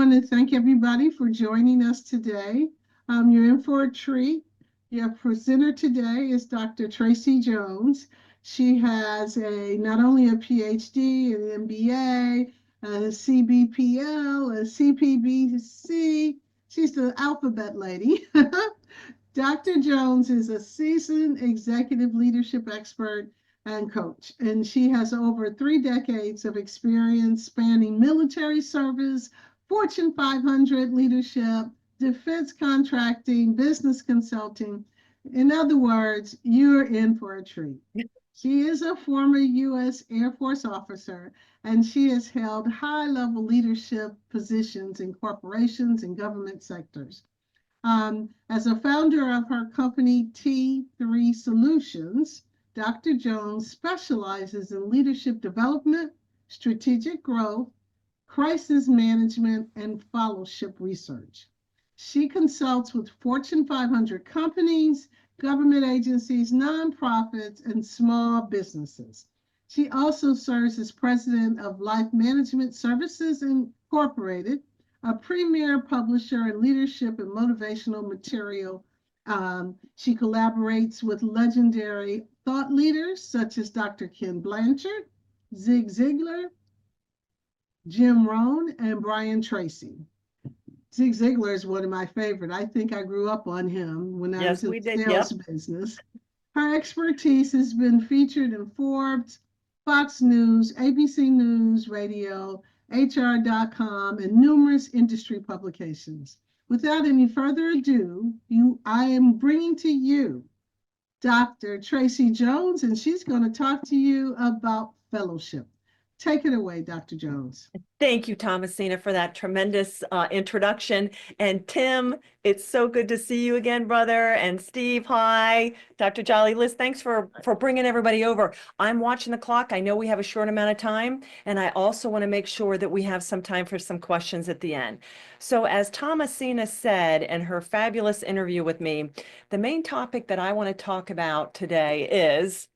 want to thank everybody for joining us today. You're in for a treat. Your presenter today is Dr. Tracey Jones. She has not only a PhD, an MBA, a CBPL, a CPBC. She's the alphabet lady. Dr. Jones is a seasoned executive leadership expert and coach, and she has over 3 decades of experience spanning military service, Fortune 500 leadership, defense contracting, business consulting. In other words, you're in for a treat. She is a former U.S. Air Force officer, and she has held high-level leadership positions in corporations and government sectors. As a founder of her company T3 Solutions, Dr. Jones specializes in leadership development, strategic growth, crisis management, and followership research. She consults with Fortune 500 companies, government agencies, nonprofits, and small businesses. She also serves as president of Life Management Services Incorporated, a premier publisher in leadership and motivational material. She collaborates with legendary thought leaders such as Dr. Ken Blanchard, Zig Ziglar, Jim Rohn, and Brian Tracy. Zig Ziglar is one of my favorite. I think I grew up on him when I was in the sales business. Her expertise has been featured in Forbes, Fox News, ABC News Radio, HR.com, and numerous industry publications. Without any further ado, I am bringing to you Dr. Tracey Jones, and she's going to talk to you about fellowship. Take it away, Dr. Jones. Thank you, Thomasina, for that tremendous introduction. And Tim, it's so good to see you again, brother. And Steve, hi. Dr. Jolly, Liz, thanks for bringing everybody over. I'm watching the clock. I know we have a short amount of time, and I also want to make sure that we have some time for some questions at the end. So as Thomasina said in her fabulous interview with me, the main topic that I want to talk about today is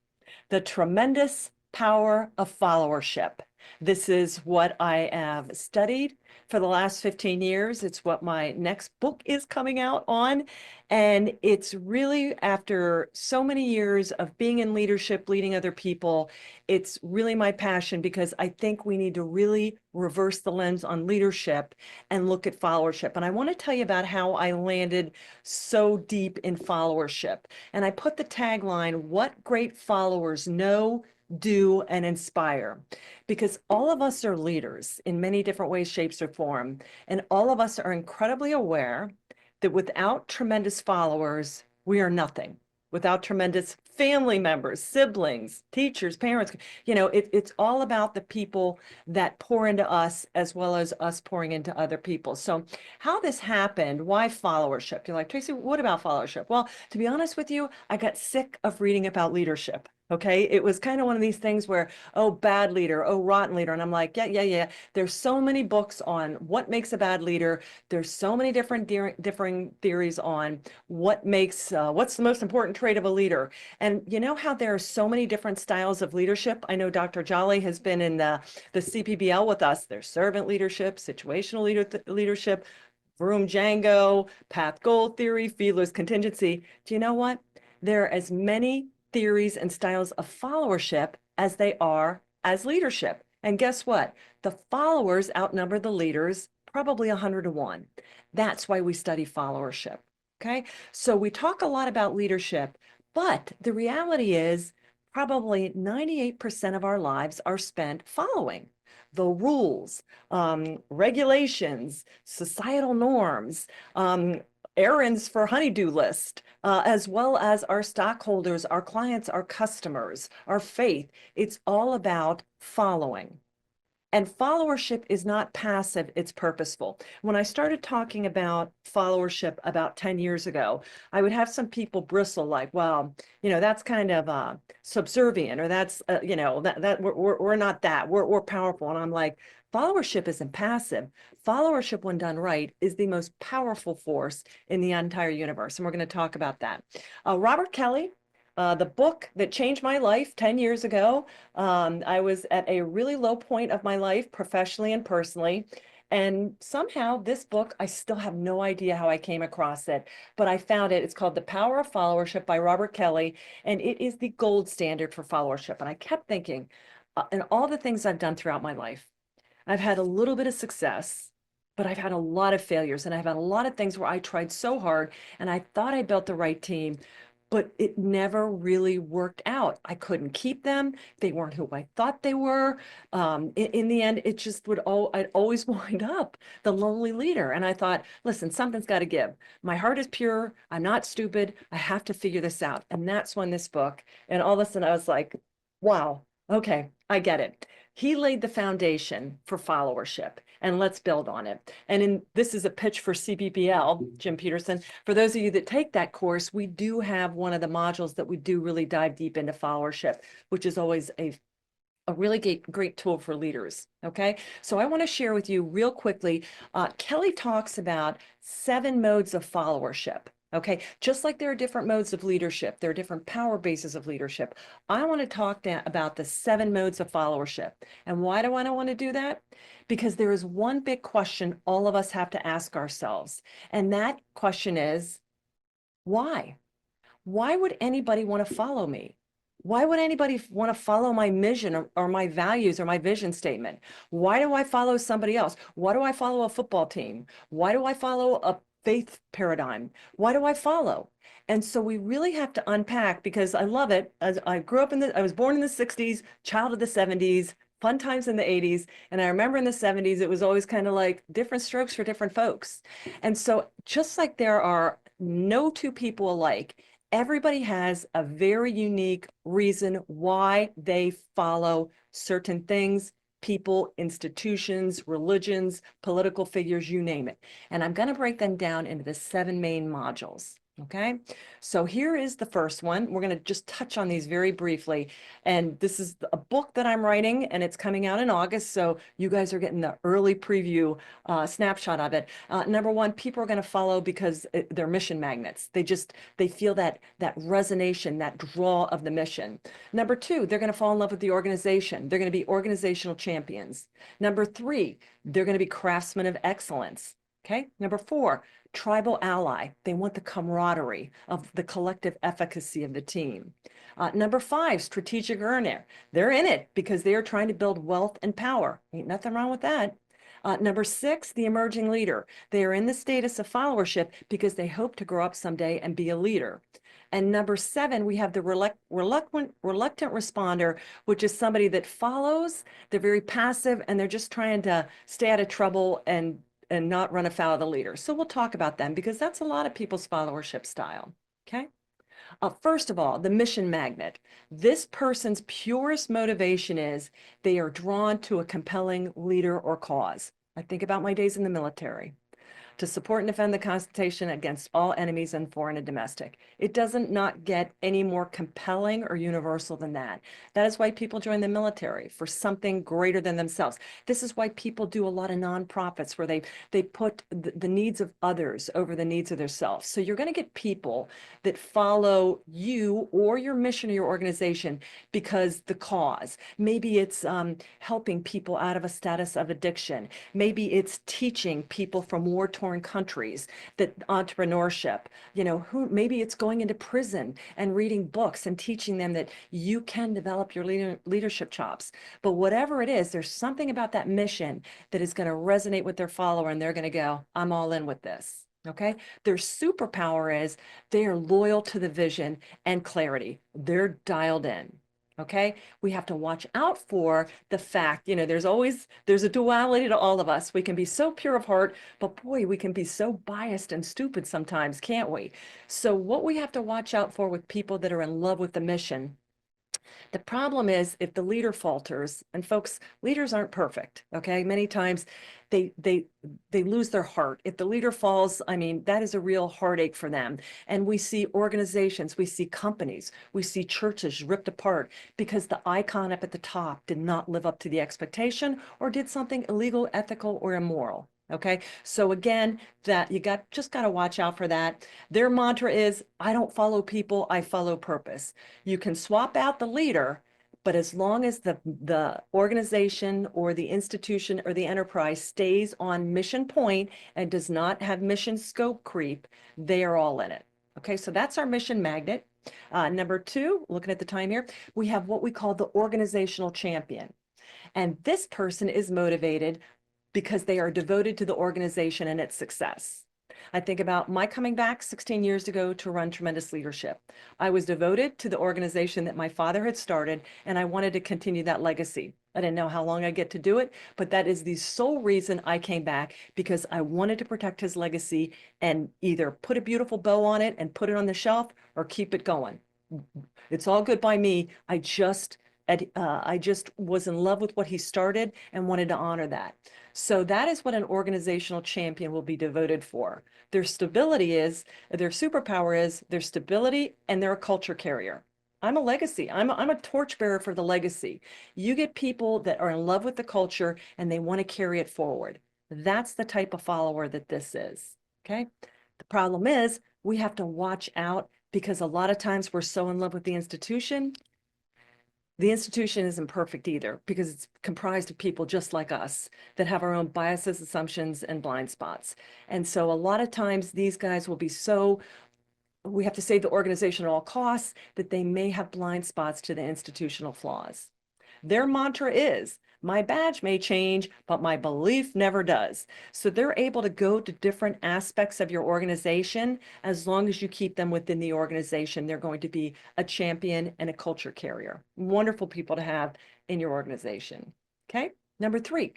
the tremendous power of followership. This is what I have studied for the last 15 years. It's what my next book is coming out on. And it's really, after so many years of being in leadership, leading other people, it's really my passion, because I think we need to really reverse the lens on leadership and look at followership. And I want to tell you about how I landed so deep in followership. And I put the tagline, "What great followers know, do, and inspire," because all of us are leaders in many different ways, shapes, or form. And all of us are incredibly aware that without tremendous followers, we are nothing. Without tremendous family members, siblings, teachers, parents, it's all about the people that pour into us as well as us pouring into other people. So how this happened, why followership? You're like, Tracey, what about followership? Well, to be honest with you, I got sick of reading about leadership. Okay, it was kind of one of these things where, oh, bad leader, oh, rotten leader. And I'm like, yeah. There's so many books on what makes a bad leader. There's so many differing theories on what makes, what's the most important trait of a leader. And you know how there are so many different styles of leadership? I know Dr. Jolly has been in the CPBL with us. There's servant leadership, situational leadership, Vroom Django, path goal theory, Fiedler's contingency. Do you know what? There are as many theories and styles of followership as they are as leadership. And guess what? The followers outnumber the leaders probably 100 to 1. That's why we study followership. Okay, so we talk a lot about leadership, but the reality is probably 98% of our lives are spent following the rules, regulations, societal norms, errands for honey-do list, as well as our stockholders, our clients, our customers, our faith. It's all about following. And followership is not passive, it's purposeful. When I started talking about followership about 10 years ago, I would have some people bristle like, well, that's kind of subservient, or that's, we're not that, we're powerful. And I'm like, followership isn't passive. Followership, when done right, is the most powerful force in the entire universe. And we're going to talk about that. Robert Kelly, the book that changed my life 10 years ago. I was at a really low point of my life, professionally and personally. And somehow this book, I still have no idea how I came across it, but I found it. It's called The Power of Followership by Robert Kelly, and it is the gold standard for followership. And I kept thinking, in all the things I've done throughout my life, I've had a little bit of success, but I've had a lot of failures, and I've had a lot of things where I tried so hard and I thought I built the right team, but it never really worked out. I couldn't keep them. They weren't who I thought they were. In the end, it just I'd always wind up the lonely leader. And I thought, listen, something's got to give. My heart is pure. I'm not stupid. I have to figure this out. And that's when this book, and all of a sudden I was like, wow, okay, I get it. He laid the foundation for followership, and let's build on it. And this is a pitch for CBBL, Jim Peterson. For those of you that take that course, we do have one of the modules that we do really dive deep into followership, which is always a really great tool for leaders. Okay, so I want to share with you real quickly. Kelly talks about 7 modes of followership. Okay, just like there are different modes of leadership, there are different power bases of leadership. I want to talk about the 7 modes of followership. And why do I want to do that? Because there is one big question all of us have to ask ourselves. And that question is, why? Why would anybody want to follow me? Why would anybody want to follow my mission or my values or my vision statement? Why do I follow somebody else? Why do I follow a football team? Why do I follow a faith paradigm? Why do I follow? And so we really have to unpack, because I love it. As I grew up I was born in the 60s, child of the 70s, fun times in the 80s. And I remember in the 70s, it was always kind of like different strokes for different folks. And so just like there are no two people alike, everybody has a very unique reason why they follow certain things, people, institutions, religions, political figures, you name it. And I'm going to break them down into the 7 main modules. Okay, so here is the first one. We're going to just touch on these very briefly. And this is a book that I'm writing, and it's coming out in August. So you guys are getting the early preview snapshot of it. Number 1, people are going to follow because they're mission magnets. They feel that resonation, that draw of the mission. Number 2, they're going to fall in love with the organization. They're going to be organizational champions. Number 3, they're going to be craftsmen of excellence. Okay. Number 4, tribal ally. They want the camaraderie of the collective efficacy of the team. Number 5, strategic earner. They're in it because they are trying to build wealth and power. Ain't nothing wrong with that. Number 6, the emerging leader. They are in the status of followership because they hope to grow up someday and be a leader. And number 7, we have the reluctant responder, which is somebody that follows. They're very passive and they're just trying to stay out of trouble and not run afoul of the leader. So we'll talk about them because that's a lot of people's followership style. Okay. First of all, the mission magnet. This person's purest motivation is they are drawn to a compelling leader or cause. I think about my days in the military. To support and defend the Constitution against all enemies, and foreign and domestic. It doesn't not get any more compelling or universal than that. That is why people join the military, for something greater than themselves. This is why people do a lot of nonprofits where they put the needs of others over the needs of themselves. So you're going to get people that follow you or your mission or your organization because the cause. Maybe it's helping people out of a status of addiction. Maybe it's teaching people from war-torn countries that entrepreneurship, maybe it's going into prison and reading books and teaching them that you can develop your leadership chops. But whatever it is, there's something about that mission that is going to resonate with their follower, and they're going to go, I'm all in with this. Okay. Their superpower is they are loyal to the vision and clarity. They're dialed in. Okay, we have to watch out for the fact, there's a duality to all of us. We can be so pure of heart, but boy, we can be so biased and stupid sometimes, can't we? So what we have to watch out for with people that are in love with the mission, the problem is if the leader falters, and folks, leaders aren't perfect. Okay, many times they lose their heart. If the leader falls, I mean, that is a real heartache for them. And we see organizations, we see companies, we see churches ripped apart because the icon up at the top did not live up to the expectation or did something illegal, ethical, or immoral. Okay, so again, that you just got to watch out for that. Their mantra is, I don't follow people, I follow purpose. You can swap out the leader, But as long as the organization or the institution or the enterprise stays on mission point and does not have mission scope creep, they are all in it. Okay, so that's our mission magnet. Number two, looking at the time here, we have what we call the organizational champion. And this person is motivated because they are devoted to the organization and its success. I think about my coming back 16 years ago to run Tremendous Leadership. I was devoted to the organization that my father had started, and I wanted to continue that legacy. I didn't know how long I'd get to do it, but that is the sole reason I came back, because I wanted to protect his legacy and either put a beautiful bow on it and put it on the shelf or keep it going. It's all good by me. I just was in love with what he started and wanted to honor that. So that is what an organizational champion will be devoted for. Their stability is, their superpower is their stability, and they're a culture carrier. I'm a legacy. I'm a torchbearer for the legacy. You get people that are in love with the culture and they want to carry it forward. That's the type of follower that this is. Okay. The problem is we have to watch out, because a lot of times we're so in love with the institution. The institution isn't perfect either, because it's comprised of people just like us that have our own biases, assumptions, and blind spots. And so a lot of times these guys will be so, we have to save the organization at all costs, that they may have blind spots to the institutional flaws. Their mantra is, my badge may change, but my belief never does. So they're able to go to different aspects of your organization. As long as you keep them within the organization, they're going to be a champion and a culture carrier. Wonderful people to have in your organization. Okay. Number three,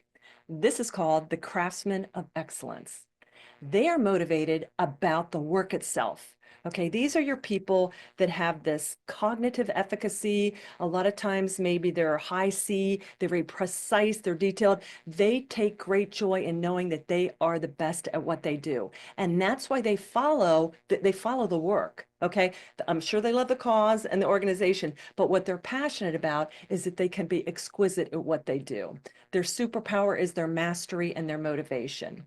this is called the craftsman of excellence. They are motivated about the work itself. Okay, these are your people that have this cognitive efficacy. A lot of times, maybe they're high C, they're very precise, they're detailed. They take great joy in knowing that they are the best at what they do. And that's why they follow the work. Okay, I'm sure they love the cause and the organization, but what they're passionate about is that they can be exquisite at what they do. Their superpower is their mastery and their motivation.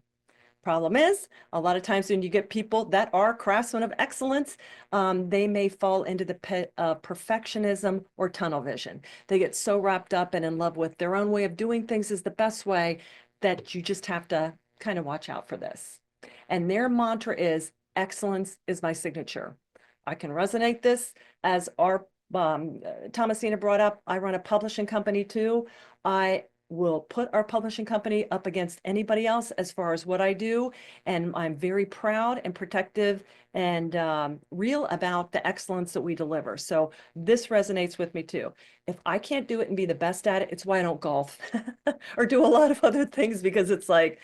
Problem is, a lot of times when you get people that are craftsmen of excellence, they may fall into the pit of perfectionism or tunnel vision. They get so wrapped up and in love with their own way of doing things is the best way, that you just have to kind of watch out for this. And their mantra is, excellence is my signature. I can resonate this, as our Thomasina brought up. I run a publishing company too. I will put our publishing company up against anybody else as far as what I do. And I'm very proud and protective and real about the excellence that we deliver. So this resonates with me too. If I can't do it and be the best at it, it's why I don't golf or do a lot of other things, because it's like,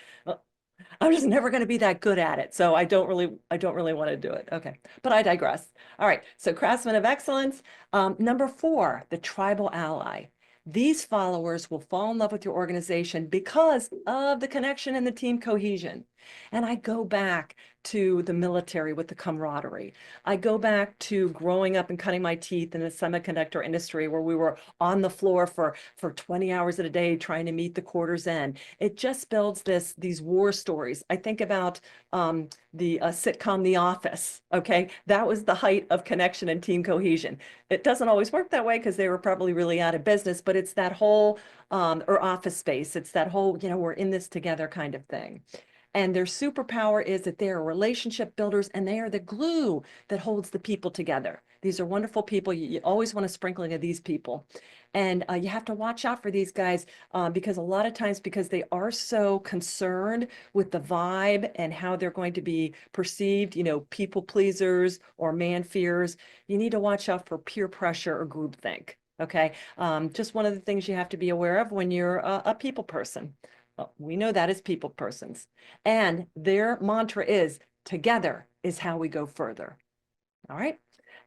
I'm just never going to be that good at it. So I don't really want to do it. Okay. But I digress. All right. So craftsman of excellence. Number four, the tribal ally. These followers will fall in love with your organization because of the connection and the team cohesion. And I go back to the military with the camaraderie. I go back to growing up and cutting my teeth in the semiconductor industry, where we were on the floor for 20 hours a day trying to meet the quarter's end. It just builds these war stories. I think about the sitcom The Office. Okay, that was the height of connection and team cohesion. It doesn't always work that way, because they were probably really out of business, but it's that whole or Office Space. It's that whole, we're in this together kind of thing. And their superpower is that they are relationship builders, and they are the glue that holds the people together. These are wonderful people. You always want a sprinkling of these people. And you have to watch out for these guys, because a lot of times, because they are so concerned with the vibe and how they're going to be perceived, people pleasers or man fears, you need to watch out for peer pressure or groupthink. Okay. Just one of the things you have to be aware of when you're a people person. We know that as people persons. And their mantra is, together is how we go further. All right.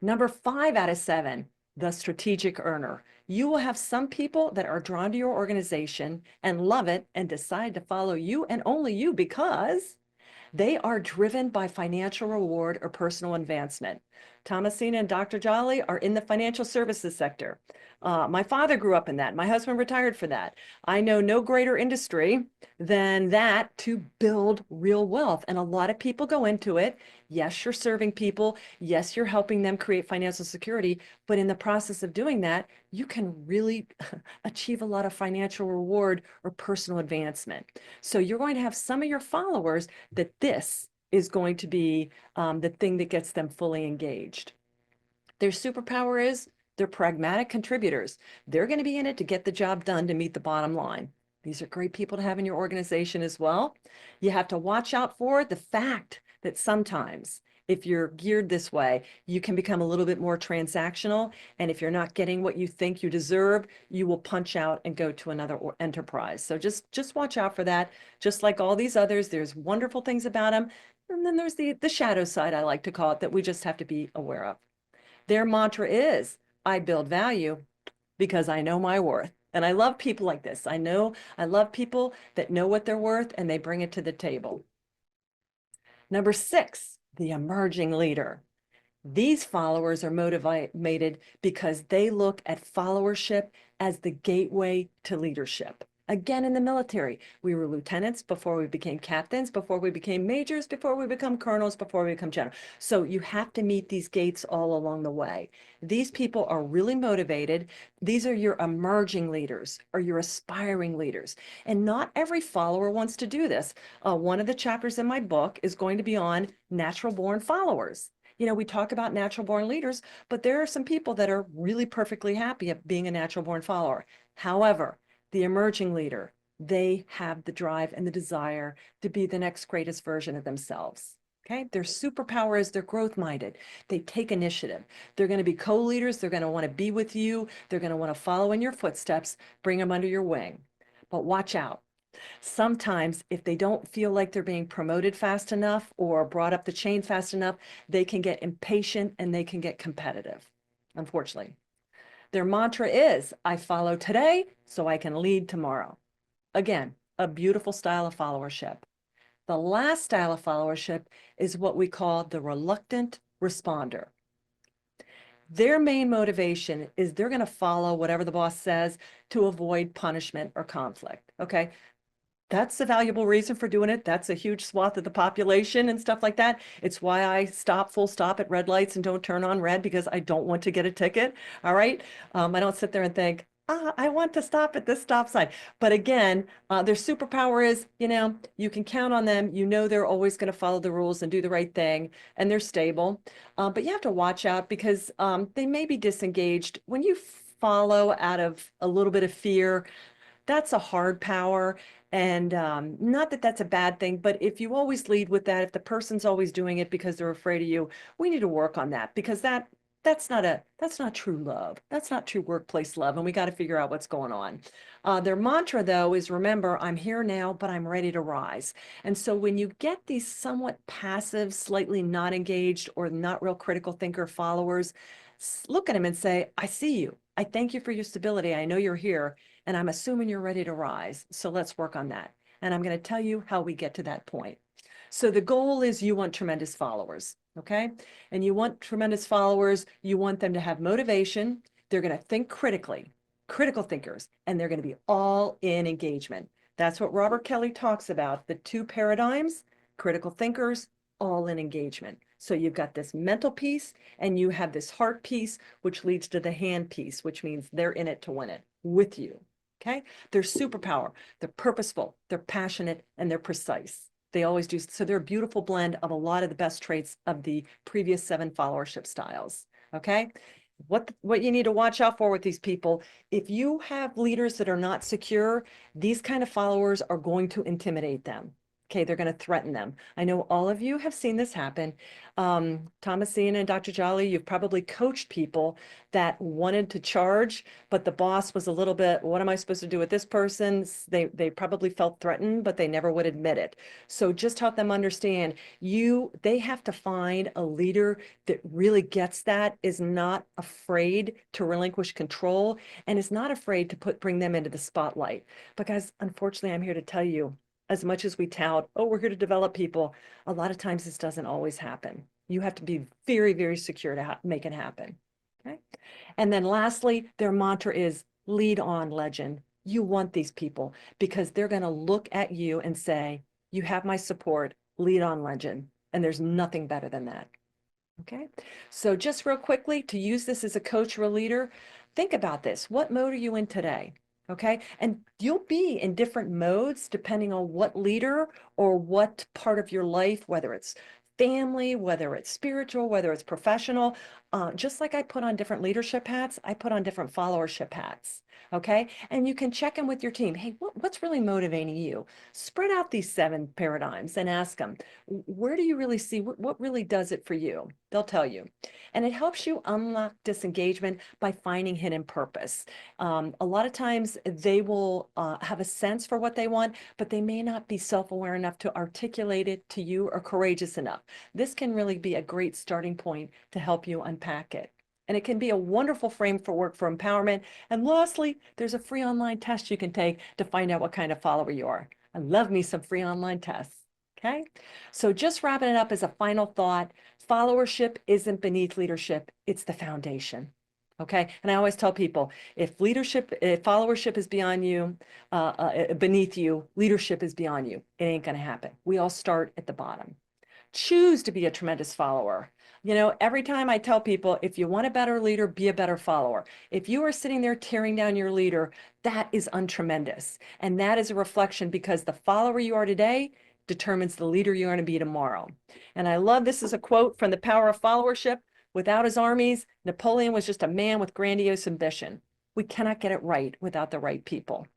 Number 5 out of 7, the strategic earner. You will have some people that are drawn to your organization and love it and decide to follow you and only you, because they are driven by financial reward or personal advancement. Thomasina and Dr. Jolly are in the financial services sector. My father grew up in that. My husband retired for that. I know no greater industry than that to build real wealth. And a lot of people go into it. Yes, you're serving people. Yes, you're helping them create financial security. But in the process of doing that, you can really achieve a lot of financial reward or personal advancement. So you're going to have some of your followers that this is going to be the thing that gets them fully engaged. Their superpower is they're pragmatic contributors. They're going to be in it to get the job done to meet the bottom line. These are great people to have in your organization as well. You have to watch out for the fact that sometimes if you're geared this way, you can become a little bit more transactional. And if you're not getting what you think you deserve, you will punch out and go to another enterprise. So just watch out for that. Just like all these others, there's wonderful things about them. And then there's the shadow side, I like to call it, that we just have to be aware of. Their mantra is, I build value because I know my worth. And I love people like this. I love people that know what they're worth and they bring it to the table. Number 6, the emerging leader. These followers are motivated because they look at followership as the gateway to leadership. Again, in the military, we were lieutenants before we became captains, before we became majors, before we become colonels, before we become general. So you have to meet these gates all along the way. These people are really motivated. These are your emerging leaders or your aspiring leaders. And not every follower wants to do this. One of the chapters in my book is going to be on natural born followers. You know, we talk about natural born leaders, but there are some people that are really perfectly happy at being a natural born follower. However, the emerging leader, they have the drive and the desire to be the next greatest version of themselves. Okay, their superpower is they're growth minded. They take initiative. They're going to be co-leaders. They're going to want to be with you. They're going to want to follow in your footsteps, bring them under your wing. But watch out. Sometimes if they don't feel like they're being promoted fast enough or brought up the chain fast enough, they can get impatient and they can get competitive, unfortunately. Their mantra is, I follow today so I can lead tomorrow. Again, a beautiful style of followership. The last style of followership is what we call the reluctant responder. Their main motivation is they're going to follow whatever the boss says to avoid punishment or conflict. Okay. That's a valuable reason for doing it. That's a huge swath of the population and stuff like that. It's why I stop full stop at red lights and don't turn on red because I don't want to get a ticket. All right. I don't sit there and think, I want to stop at this stop sign. But again, their superpower is, you know, you can count on them. You know, they're always going to follow the rules and do the right thing and they're stable. But you have to watch out because they may be disengaged. When you follow out of a little bit of fear, that's a hard power. And not that that's a bad thing, but if you always lead with that, if the person's always doing it because they're afraid of you, we need to work on that because that's not true love. That's not true workplace love. And we got to figure out what's going on. Their mantra though is remember, I'm here now, but I'm ready to rise. And so when you get these somewhat passive, slightly not engaged or not real critical thinker followers, look at them and say, I see you. I thank you for your stability. I know you're here and I'm assuming you're ready to rise. So let's work on that. And I'm going to tell you how we get to that point. So the goal is you want tremendous followers, okay? And you want tremendous followers. You want them to have motivation. They're going to think critically, critical thinkers, and they're going to be all in engagement. That's what Robert Kelly talks about, the 2 paradigms, critical thinkers, all in engagement. So you've got this mental piece and you have this heart piece, which leads to the hand piece, which means they're in it to win it with you. Okay. They're superpower. They're purposeful. They're passionate and they're precise. They always do. So they're a beautiful blend of a lot of the best traits of the previous 7 followership styles. Okay. What you need to watch out for with these people, if you have leaders that are not secure, these kind of followers are going to intimidate them. Okay, they're going to threaten them. I know all of you have seen this happen. Thomasina and Dr. Jolly, you've probably coached people that wanted to charge, but the boss was a little bit, what am I supposed to do with this person? They probably felt threatened, but they never would admit it. So just help them understand they have to find a leader that really gets that, is not afraid to relinquish control, and is not afraid to bring them into the spotlight. Because unfortunately, I'm here to tell you, as much as we tout, oh, we're here to develop people, a lot of times this doesn't always happen. You have to be very, very secure to make it happen. Okay. And then lastly, their mantra is lead on, legend. You want these people because they're going to look at you and say, you have my support, lead on, legend. And there's nothing better than that. Okay. So just real quickly, to use this as a coach or a leader, think about this. What mode are you in today? Okay. And you'll be in different modes depending on what leader or what part of your life, whether it's family, whether it's spiritual, whether it's professional. Just like I put on different leadership hats, I put on different followership hats. Okay. And you can check in with your team. Hey, what's really motivating you? Spread out these 7 paradigms and ask them, where do you really see what really does it for you? They'll tell you. And it helps you unlock disengagement by finding hidden purpose. A lot of times they will have a sense for what they want, but they may not be self-aware enough to articulate it to you or courageous enough. This can really be a great starting point to help you unpack it. And it can be a wonderful frame for work for empowerment. And lastly, there's a free online test you can take to find out what kind of follower you are. I love me some free online tests. Okay. So just wrapping it up as a final thought, followership isn't beneath leadership. It's the foundation. Okay. And I always tell people, if followership is beyond you, beneath you, leadership is beyond you. It ain't going to happen. We all start at the bottom. Choose to be a tremendous follower. You know, every time I tell people, if you want a better leader, be a better follower. If you are sitting there tearing down your leader, that is untremendous. And that is a reflection because the follower you are today determines the leader you're going to be tomorrow. And I love, this is a quote from The Power of Followership. Without his armies, Napoleon was just a man with grandiose ambition. We cannot get it right without the right people.